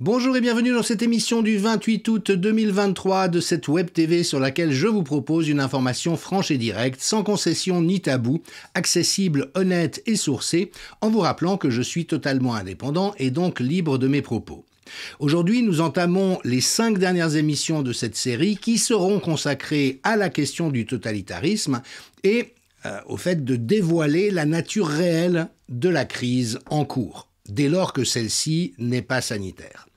Bonjour et bienvenue dans cette émission du 28 août 2023 de cette Web TV sur laquelle je vous propose une information franche et directe, sans concession ni tabou, accessible, honnête et sourcée, en vous rappelant que je suis totalement indépendant et donc libre de mes propos. Aujourd'hui, nous entamons les 5 dernières émissions de cette série qui seront consacrées à la question du totalitarisme et au fait de dévoiler la nature réelle de la crise en cours, dès lors que celle-ci n'est pas sanitaire.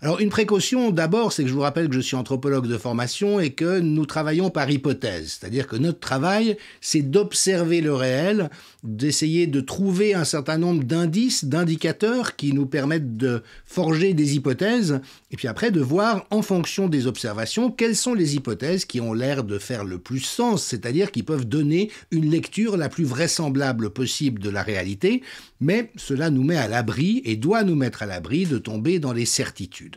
Alors une précaution d'abord, c'est que je vous rappelle que je suis anthropologue de formation et que nous travaillons par hypothèse, c'est-à-dire que notre travail, c'est d'observer le réel, d'essayer de trouver un certain nombre d'indices, d'indicateurs qui nous permettent de forger des hypothèses, et puis après de voir en fonction des observations quelles sont les hypothèses qui ont l'air de faire le plus sens, c'est-à-dire qui peuvent donner une lecture la plus vraisemblable possible de la réalité, mais cela nous met à l'abri et doit nous mettre à l'abri de tomber dans les certitudes.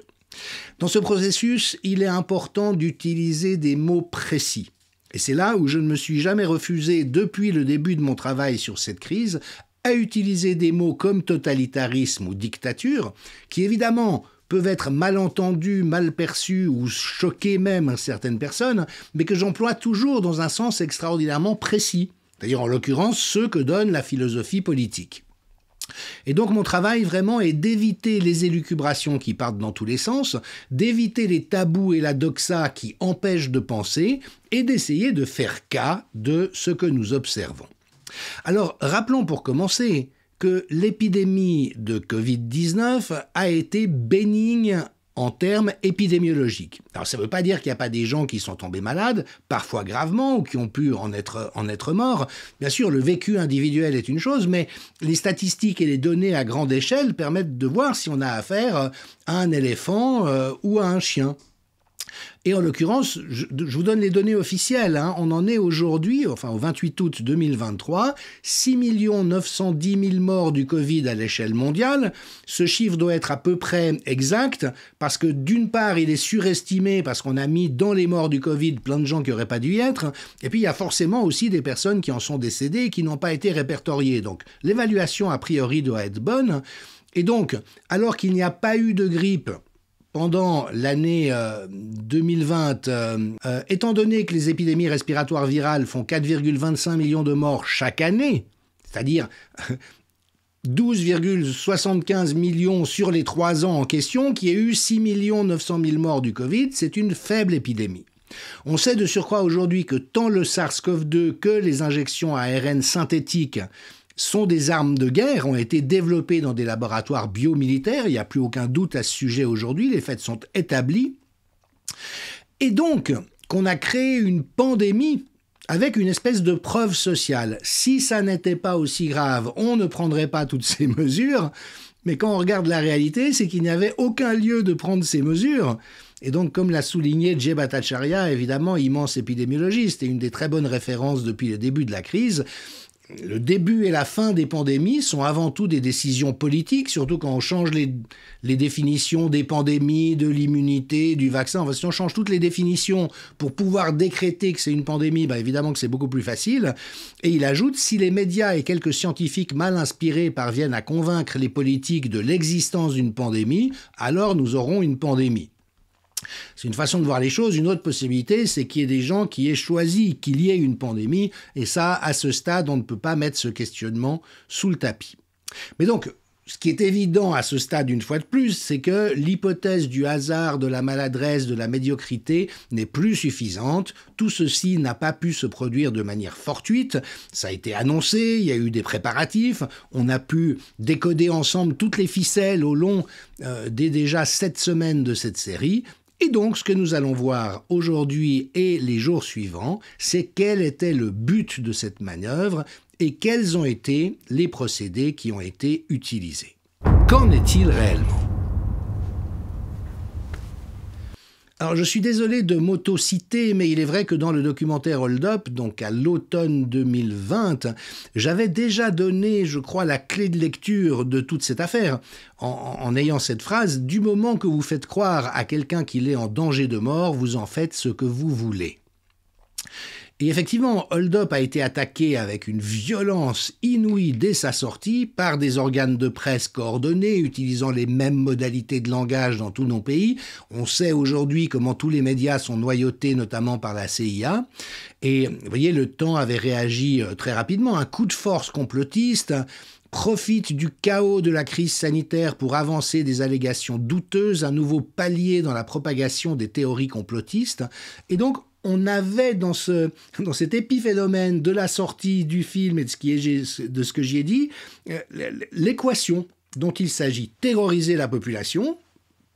Dans ce processus, il est important d'utiliser des mots précis. Et c'est là où je ne me suis jamais refusé, depuis le début de mon travail sur cette crise, à utiliser des mots comme totalitarisme ou dictature, qui évidemment peuvent être mal entendus, mal perçus ou choquer même certaines personnes, mais que j'emploie toujours dans un sens extraordinairement précis. D'ailleurs, en l'occurrence, ceux que donne la philosophie politique. Et donc mon travail vraiment est d'éviter les élucubrations qui partent dans tous les sens, d'éviter les tabous et la doxa qui empêchent de penser et d'essayer de faire cas de ce que nous observons. Alors rappelons pour commencer que l'épidémie de Covid-19 a été bénigne en termes épidémiologiques. Alors ça ne veut pas dire qu'il n'y a pas des gens qui sont tombés malades, parfois gravement, ou qui ont pu en être morts. Bien sûr, le vécu individuel est une chose, mais les statistiques et les données à grande échelle permettent de voir si on a affaire à un éléphant ou à un chien. Et en l'occurrence, je vous donne les données officielles. On en est aujourd'hui, enfin au 28 août 2023, 6 910 000 morts du Covid à l'échelle mondiale. Ce chiffre doit être à peu près exact parce que d'une part, il est surestimé parce qu'on a mis dans les morts du Covid plein de gens qui n'auraient pas dû y être. Et puis, il y a forcément aussi des personnes qui en sont décédées et qui n'ont pas été répertoriées. Donc, l'évaluation a priori doit être bonne. Et donc, alors qu'il n'y a pas eu de grippe pendant l'année 2020, étant donné que les épidémies respiratoires virales font 4,25 millions de morts chaque année, c'est-à-dire 12,75 millions sur les 3 ans en question, qu'il y ait eu 6 900 000 morts du Covid, c'est une faible épidémie. On sait de surcroît aujourd'hui que tant le SARS-CoV-2 que les injections à ARN synthétiques sont des armes de guerre, ont été développées dans des laboratoires biomilitaires, il n'y a plus aucun doute à ce sujet aujourd'hui, les faits sont établis. Et donc, qu'on a créé une pandémie avec une espèce de preuve sociale. Si ça n'était pas aussi grave, on ne prendrait pas toutes ces mesures, mais quand on regarde la réalité, c'est qu'il n'y avait aucun lieu de prendre ces mesures. Et donc, comme l'a souligné Jay Bhattacharya, évidemment immense épidémiologiste et une des très bonnes références depuis le début de la crise, le début et la fin des pandémies sont avant tout des décisions politiques, surtout quand on change les définitions des pandémies, de l'immunité, du vaccin. Enfin, si on change toutes les définitions pour pouvoir décréter que c'est une pandémie, évidemment que c'est beaucoup plus facile. Et il ajoute, si les médias et quelques scientifiques mal inspirés parviennent à convaincre les politiques de l'existence d'une pandémie, alors nous aurons une pandémie. C'est une façon de voir les choses. Une autre possibilité, c'est qu'il y ait des gens qui aient choisi qu'il y ait une pandémie. Et ça, à ce stade, on ne peut pas mettre ce questionnement sous le tapis. Mais donc, ce qui est évident à ce stade, une fois de plus, c'est que l'hypothèse du hasard, de la maladresse, de la médiocrité n'est plus suffisante. Tout ceci n'a pas pu se produire de manière fortuite. Ça a été annoncé, il y a eu des préparatifs. On a pu décoder ensemble toutes les ficelles au long des déjà 7 semaines de cette série. Et donc, ce que nous allons voir aujourd'hui et les jours suivants, c'est quel était le but de cette manœuvre et quels ont été les procédés qui ont été utilisés. Qu'en est-il réellement ? Alors, je suis désolé de m'auto-citer, mais il est vrai que dans le documentaire Hold Up, donc à l'automne 2020, j'avais déjà donné, je crois, la clé de lecture de toute cette affaire, en ayant cette phrase « Du moment que vous faites croire à quelqu'un qu'il est en danger de mort, vous en faites ce que vous voulez ». Et effectivement, Hold Up a été attaqué avec une violence inouïe dès sa sortie par des organes de presse coordonnés, utilisant les mêmes modalités de langage dans tous nos pays. On sait aujourd'hui comment tous les médias sont noyautés, notamment par la CIA. Et vous voyez, le Temps avait réagi très rapidement. Un coup de force complotiste profite du chaos de la crise sanitaire pour avancer des allégations douteuses, un nouveau palier dans la propagation des théories complotistes. Et donc, on avait dans cet épiphénomène de la sortie du film et de ce que j'y ai dit, l'équation dont il s'agit: terroriser la population,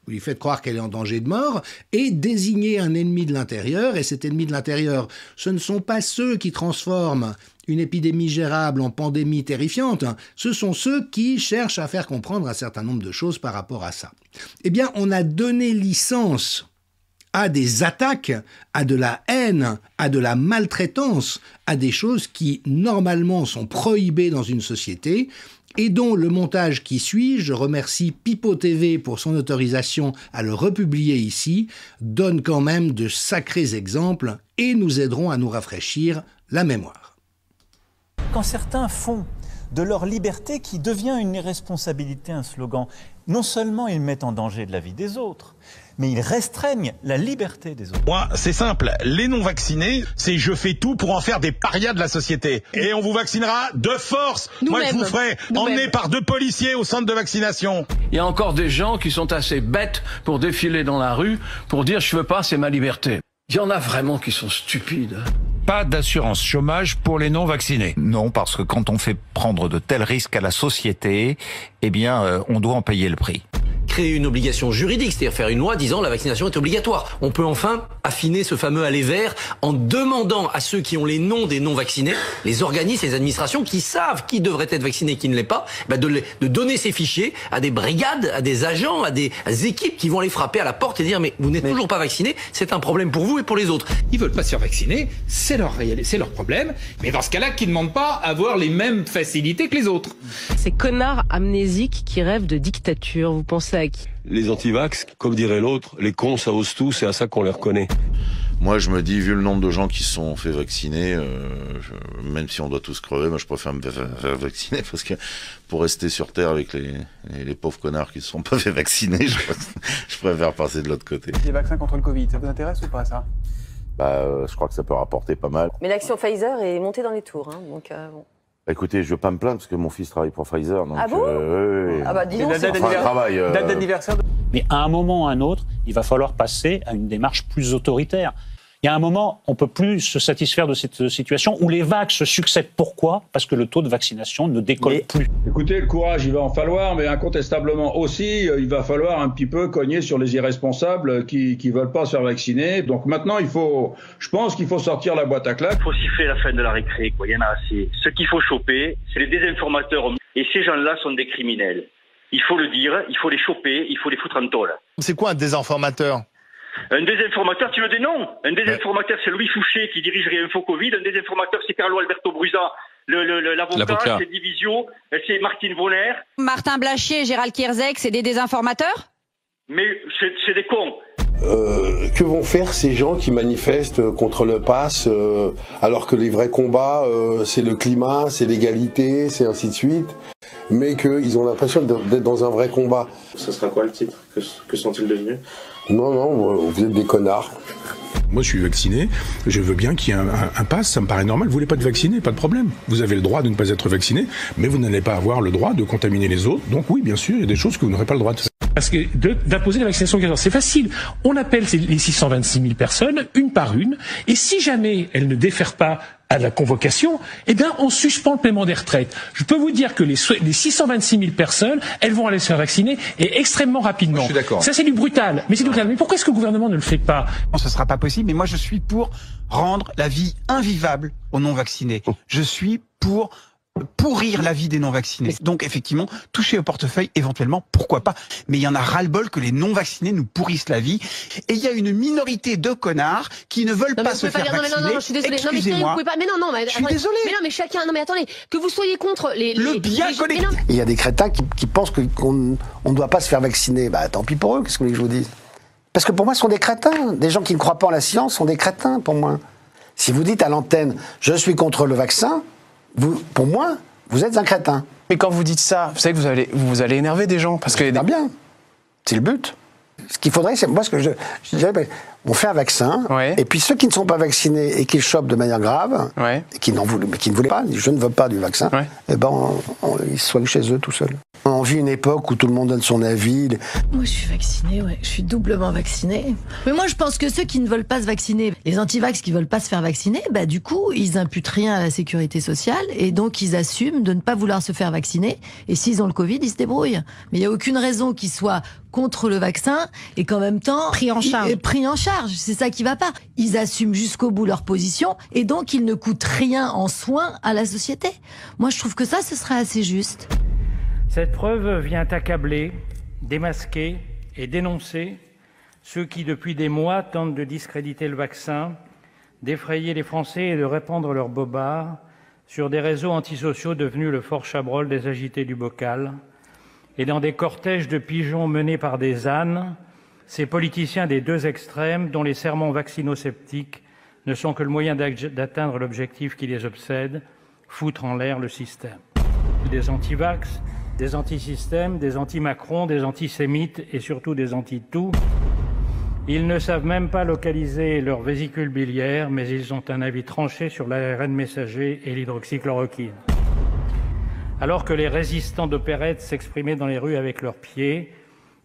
vous lui faites croire qu'elle est en danger de mort, et désigner un ennemi de l'intérieur. Et cet ennemi de l'intérieur, ce ne sont pas ceux qui transforment une épidémie gérable en pandémie terrifiante, ce sont ceux qui cherchent à faire comprendre un certain nombre de choses par rapport à ça. Eh bien, on a donné licence à des attaques, à de la haine, à de la maltraitance, à des choses qui, normalement, sont prohibées dans une société, et dont le montage qui suit, je remercie Pipo TV pour son autorisation à le republier ici, donne quand même de sacrés exemples et nous aideront à nous rafraîchir la mémoire. Quand certains font de leur liberté qui devient une irresponsabilité, un slogan, non seulement ils mettent en danger de la vie des autres, mais ils restreignent la liberté des autres. Moi, c'est simple. Les non-vaccinés, c'est je fais tout pour en faire des parias de la société. Et on vous vaccinera de force. Moi, je vous ferai emmener par 2 policiers au centre de vaccination. Il y a encore des gens qui sont assez bêtes pour défiler dans la rue, pour dire je veux pas, c'est ma liberté. Il y en a vraiment qui sont stupides. Pas d'assurance chômage pour les non-vaccinés. Non, parce que quand on fait prendre de tels risques à la société, eh bien, on doit en payer le prix. Créer une obligation juridique, c'est-à-dire faire une loi disant la vaccination est obligatoire. On peut enfin affiner ce fameux aller vert en demandant à ceux qui ont les noms des non-vaccinés, les organismes, les administrations qui savent qui devrait être vacciné et qui ne l'est pas, de donner ces fichiers à des brigades, à des agents, à des équipes qui vont aller frapper à la porte et dire mais vous n'êtes toujours pas vacciné, c'est un problème pour vous et pour les autres. Ils veulent pas se faire vacciner, c'est leur problème, mais dans ce cas-là, qu'ils ne demandent pas à avoir les mêmes facilités que les autres. Ces connards amnésiques qui rêvent de dictature, vous pensez à qui? Les antivax, comme dirait l'autre, les cons ça ose tout, c'est à ça qu'on les reconnaît. Moi je me dis, vu le nombre de gens qui se sont fait vacciner, même si on doit tous crever, moi je préfère me faire vacciner, parce que pour rester sur Terre avec les pauvres connards qui se sont pas fait vacciner, je préfère passer de l'autre côté. Les vaccins contre le Covid, ça vous intéresse ou pas ça? Je crois que ça peut rapporter pas mal. Mais l'action Pfizer est montée dans les tours, hein, donc bon. Écoutez, je veux pas me plaindre parce que mon fils travaille pour Pfizer. Donc, ah bon oui. Ah bah dis donc, c'est date d'anniversaire. Mais à un moment ou à un autre, il va falloir passer à une démarche plus autoritaire. Il y a un moment, on ne peut plus se satisfaire de cette situation où les vagues se succèdent. Pourquoi? Parce que le taux de vaccination ne décolle plus. Écoutez, le courage, il va en falloir, mais incontestablement aussi, il va falloir un petit peu cogner sur les irresponsables qui veulent pas se faire vacciner. Donc maintenant, je pense qu'il faut sortir la boîte à claques. Il faut siffler la fin de la récré, quoi. Il y en a assez. Ce qu'il faut choper, c'est les désinformateurs. Et ces gens-là sont des criminels. Il faut le dire, il faut les choper, il faut les foutre en tôle. C'est quoi un désinformateur? Un désinformateur, tu veux des noms? Un désinformateur, c'est Louis Fouché qui dirige Réinfo Covid. Un désinformateur, c'est Carlo Alberto Brusa, l'avocat. C'est Divisio, c'est Martine Bonner. Martin Blachier et Gérald Kierzek, c'est des désinformateurs? Mais c'est des cons. Que vont faire ces gens qui manifestent contre le pass alors que les vrais combats, c'est le climat, c'est l'égalité, c'est ainsi de suite, mais qu'ils ont l'impression d'être dans un vrai combat. Ce sera quoi le titre? Que sont-ils devenus? Non, vous êtes des connards. Moi, je suis vacciné, je veux bien qu'il y ait un pass, ça me paraît normal. Vous voulez pas être vacciné, pas de problème. Vous avez le droit de ne pas être vacciné, mais vous n'allez pas avoir le droit de contaminer les autres. Donc oui, bien sûr, il y a des choses que vous n'aurez pas le droit de faire. Parce que d'imposer la vaccination obligatoire, c'est facile. On appelle les 626 000 personnes, une par une, et si jamais elles ne défèrent pas à la convocation, eh bien, on suspend le paiement des retraites. Je peux vous dire que les 626 000 personnes, elles vont aller se faire vacciner, et extrêmement rapidement. Je suis d'accord. Ça, c'est du brutal. Mais c'est du brutal. Mais pourquoi est-ce que le gouvernement ne le fait pas? Non, ce sera pas possible, mais moi, je suis pour rendre la vie invivable aux non-vaccinés. Je suis pour pourrir la vie des non-vaccinés. Donc, effectivement, toucher au portefeuille, éventuellement, pourquoi pas. Mais il y en a ras-le-bol que les non-vaccinés nous pourrissent la vie. Et il y a une minorité de connards qui ne veulent pas se faire vacciner. Non, je suis désolée. Excusez-moi. Je suis désolée. Mais non, mais chacun. Non, mais attendez. Que vous soyez contre le bien collectif. Il y a des crétins qui pensent qu'on ne doit pas se faire vacciner. Bah, tant pis pour eux. Qu'est-ce que vous voulez que je vous dise? Parce que pour moi, ce sont des crétins. Des gens qui ne croient pas en la science sont des crétins, pour moi. Si vous dites à l'antenne « je suis contre le vaccin », pour moi, vous êtes un crétin. Mais quand vous dites ça, vous savez que vous allez énerver des gens. Parce que c'est pas bien. C'est le but. Ce qu'il faudrait, c'est moi ce que je dirais, on fait un vaccin, et puis ceux qui ne sont pas vaccinés et qui le chopent de manière grave, et qui ne voulaient pas, je ne veux pas du vaccin, eh ben ils se soignent chez eux tout seuls. On vit une époque où tout le monde donne son avis. Moi, je suis vaccinée, je suis doublement vaccinée. Mais moi, je pense que ceux qui ne veulent pas se vacciner, les antivax qui veulent pas se faire vacciner, du coup, ils imputent rien à la sécurité sociale et donc ils assument de ne pas vouloir se faire vacciner. Et s'ils ont le Covid, ils se débrouillent. Mais il n'y a aucune raison qu'ils soient contre le vaccin et qu'en même temps pris en charge. C'est ça qui va pas. Ils assument jusqu'au bout leur position et donc ils ne coûtent rien en soins à la société. Moi, je trouve que ça, ce serait assez juste. Cette preuve vient accabler, démasquer et dénoncer ceux qui, depuis des mois, tentent de discréditer le vaccin, d'effrayer les Français et de répandre leurs bobards sur des réseaux antisociaux devenus le fort Chabrol des agités du bocal, et dans des cortèges de pigeons menés par des ânes, ces politiciens des deux extrêmes dont les sermons vaccinosceptiques ne sont que le moyen d'atteindre l'objectif qui les obsède, foutre en l'air le système. Des antivax, des antisystèmes, des anti-Macron, des antisémites et surtout des anti-tout. Ils ne savent même pas localiser leur vésicule biliaire, mais ils ont un avis tranché sur l'ARN messager et l'hydroxychloroquine. Alors que les résistants d'opérette s'exprimaient dans les rues avec leurs pieds,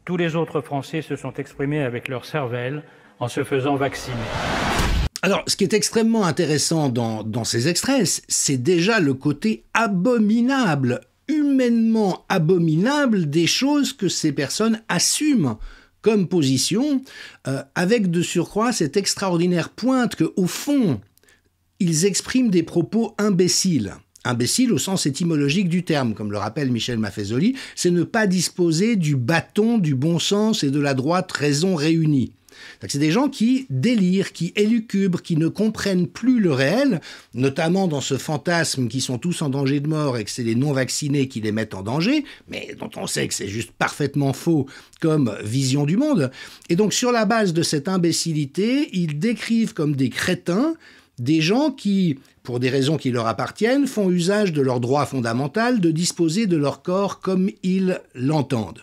tous les autres Français se sont exprimés avec leur cervelle en se faisant vacciner. Alors, ce qui est extrêmement intéressant dans ces extraits, c'est déjà le côté abominable, humainement abominable des choses que ces personnes assument comme position, avec de surcroît cette extraordinaire pointe qu'au fond, ils expriment des propos imbéciles. Imbécile au sens étymologique du terme, comme le rappelle Michel Maffezoli, c'est ne pas disposer du bâton du bon sens et de la droite raison réunis. C'est des gens qui délirent, qui élucubrent, qui ne comprennent plus le réel, notamment dans ce fantasme qu'ils sont tous en danger de mort et que c'est les non-vaccinés qui les mettent en danger, mais dont on sait que c'est juste parfaitement faux comme vision du monde. Et donc sur la base de cette imbécilité, ils décrivent comme des crétins des gens qui, pour des raisons qui leur appartiennent, font usage de leur droit fondamental de disposer de leur corps comme ils l'entendent.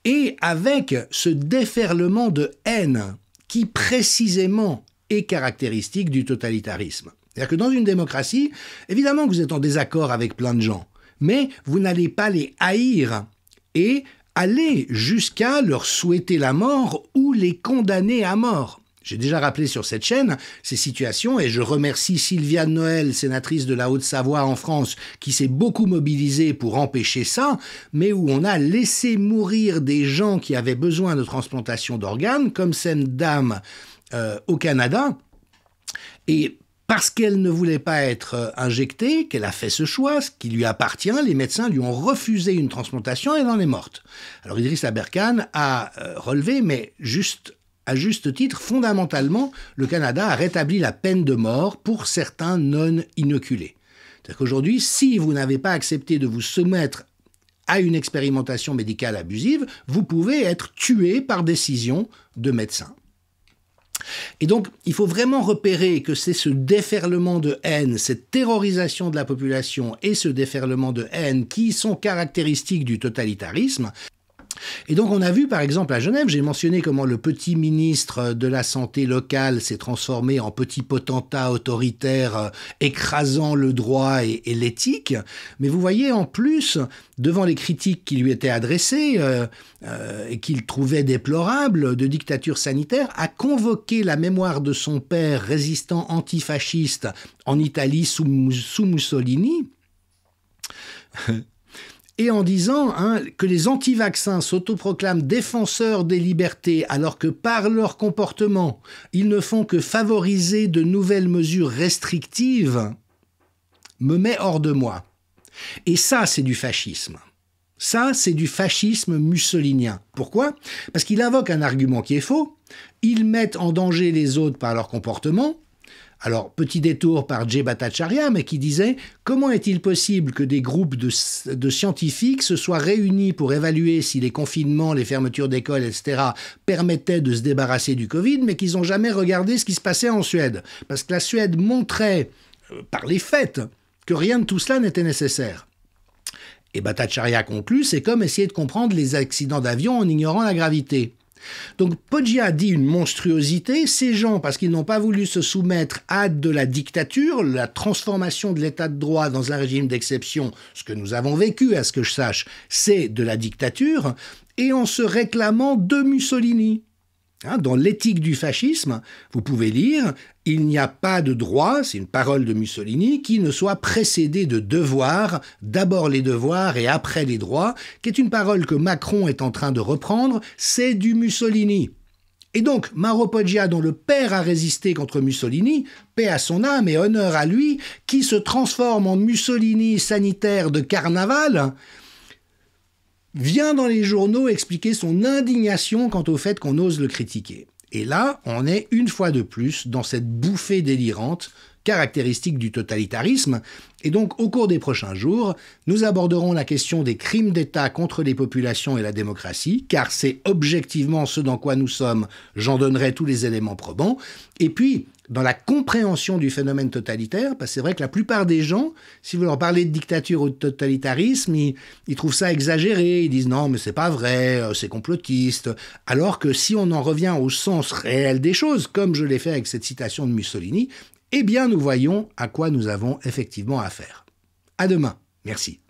Et avec ce déferlement de haine qui précisément est caractéristique du totalitarisme. C'est-à-dire que dans une démocratie, évidemment que vous êtes en désaccord avec plein de gens, mais vous n'allez pas les haïr et aller jusqu'à leur souhaiter la mort ou les condamner à mort. J'ai déjà rappelé sur cette chaîne ces situations et je remercie Sylviane Noël, sénatrice de la Haute-Savoie en France, qui s'est beaucoup mobilisée pour empêcher ça, mais où on a laissé mourir des gens qui avaient besoin de transplantation d'organes, comme cette dame au Canada, et parce qu'elle ne voulait pas être injectée, qu'elle a fait ce choix, ce qui lui appartient, les médecins lui ont refusé une transplantation et elle en est morte. Alors Idriss Aberkane a relevé, mais à juste titre, fondamentalement, le Canada a rétabli la peine de mort pour certains non-inoculés. C'est-à-dire qu'aujourd'hui, si vous n'avez pas accepté de vous soumettre à une expérimentation médicale abusive, vous pouvez être tué par décision de médecins. Et donc, il faut vraiment repérer que c'est ce déferlement de haine, cette terrorisation de la population et ce déferlement de haine qui sont caractéristiques du totalitarisme. Et donc on a vu par exemple à Genève, j'ai mentionné comment le petit ministre de la santé locale s'est transformé en petit potentat autoritaire écrasant le droit et l'éthique, mais vous voyez en plus, devant les critiques qui lui étaient adressées et qu'il trouvait déplorables de dictature sanitaire, a convoqué la mémoire de son père résistant antifasciste en Italie sous Mussolini, et en disant que les anti-vaccins s'autoproclament défenseurs des libertés alors que par leur comportement, ils ne font que favoriser de nouvelles mesures restrictives, me met hors de moi. Et ça, c'est du fascisme. Ça, c'est du fascisme mussolinien. Pourquoi ? Parce qu'il invoque un argument qui est faux, ils mettent en danger les autres par leur comportement, Alors, petit détour par Jay Bhattacharya, mais qui disait « Comment est-il possible que des groupes de scientifiques se soient réunis pour évaluer si les confinements, les fermetures d'écoles, etc. permettaient de se débarrasser du Covid, mais qu'ils n'ont jamais regardé ce qui se passait en Suède ?» Parce que la Suède montrait, par les faits, que rien de tout cela n'était nécessaire. Et Bhattacharya conclut « C'est comme essayer de comprendre les accidents d'avion en ignorant la gravité ». Donc Poggia dit une monstruosité, ces gens, parce qu'ils n'ont pas voulu se soumettre à de la dictature, la transformation de l'état de droit dans un régime d'exception, ce que nous avons vécu, à ce que je sache, c'est de la dictature, et en se réclamant de Mussolini. Dans l'éthique du fascisme, vous pouvez lire « Il n'y a pas de droit », c'est une parole de Mussolini, qui ne soit précédé de devoirs, d'abord les devoirs et après les droits, qui est une parole que Macron est en train de reprendre, c'est du Mussolini. Et donc, Mauro Poggia, dont le père a résisté contre Mussolini, paix à son âme et honneur à lui, qui se transforme en Mussolini sanitaire de carnaval, vient dans les journaux expliquer son indignation quant au fait qu'on ose le critiquer. Et là, on est une fois de plus dans cette bouffée délirante, caractéristique du totalitarisme, et donc au cours des prochains jours, nous aborderons la question des crimes d'État contre les populations et la démocratie, car c'est objectivement ce dans quoi nous sommes, j'en donnerai tous les éléments probants, et puis dans la compréhension du phénomène totalitaire, parce que c'est vrai que la plupart des gens, si vous leur parlez de dictature ou de totalitarisme, ils trouvent ça exagéré, ils disent non mais c'est pas vrai, c'est complotiste, alors que si on en revient au sens réel des choses, comme je l'ai fait avec cette citation de Mussolini, eh bien nous voyons à quoi nous avons effectivement affaire. À demain, merci.